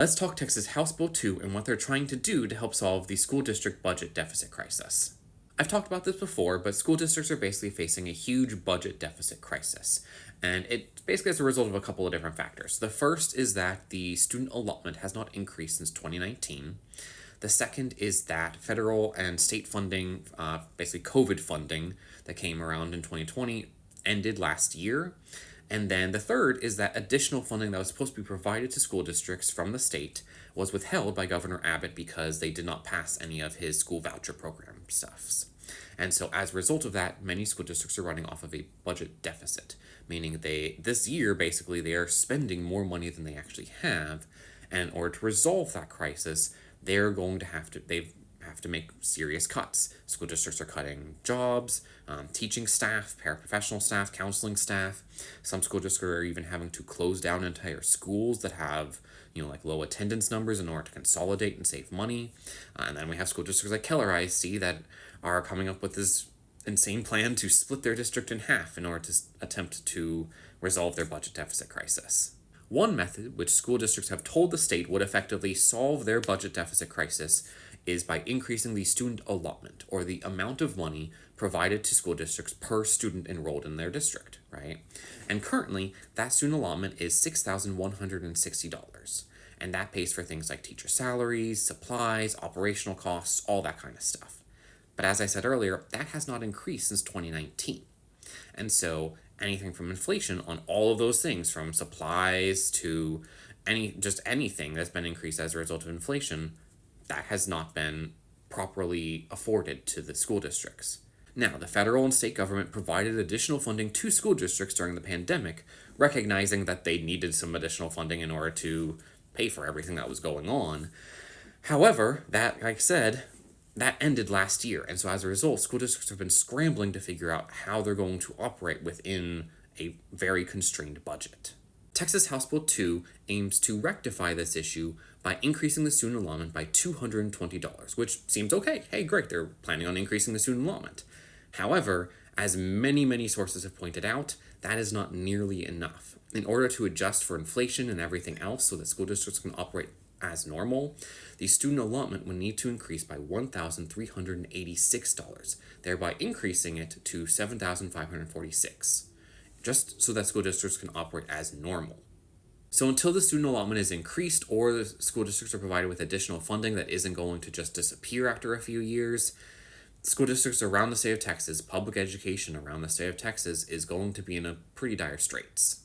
Let's talk Texas House Bill 2 and what they're trying to do to help solve the school district budget deficit crisis. I've talked about this before, but school districts are basically facing a huge budget deficit crisis. And it basically is a result of a couple of different factors. The first is that the student allotment has not increased since 2019. The second is that federal and state funding, basically COVID funding that came around in 2020, ended last year. And then the third is that additional funding that was supposed to be provided to school districts from the state was withheld by Governor Abbott because they did not pass any of his school voucher program stuffs. And so as a result of that, many school districts are running off of a budget deficit, meaning this year basically they are spending more money than they actually have. And in order to resolve that crisis, they're going to have to make serious cuts. School districts are cutting jobs, teaching staff, paraprofessional staff, counseling staff. Some school districts are even having to close down entire schools that have, like low attendance numbers in order to consolidate and save money. And then we have school districts like Keller ISD that are coming up with this insane plan to split their district in half in order to attempt to resolve their budget deficit crisis. One method, which school districts have told the state would effectively solve their budget deficit crisis, is by increasing the student allotment, or the amount of money provided to school districts per student enrolled in their district, right? And currently, that student allotment is $6,160, and that pays for things like teacher salaries, supplies, operational costs, all that kind of stuff. But as I said earlier, that has not increased since 2019. And so anything from inflation on all of those things, from supplies to anything that's been increased as a result of inflation, that has not been properly afforded to the school districts. Now, the federal and state government provided additional funding to school districts during the pandemic, recognizing that they needed some additional funding in order to pay for everything that was going on. However, that, like I said, that ended last year, and so as a result, school districts have been scrambling to figure out how they're going to operate within a very constrained budget. Texas House Bill 2 aims to rectify this issue by increasing the student allotment by $220, which seems okay. Hey, great, they're planning on increasing the student allotment. However, as many sources have pointed out, that is not nearly enough. In order to adjust for inflation and everything else so that school districts can operate as normal, the student allotment would need to increase by $1,386, thereby increasing it to $7,546, just so that school districts can operate as normal. So until the student allotment is increased or the school districts are provided with additional funding that isn't going to just disappear after a few years, school districts around the state of Texas, public education around the state of Texas, is going to be in a pretty dire straits.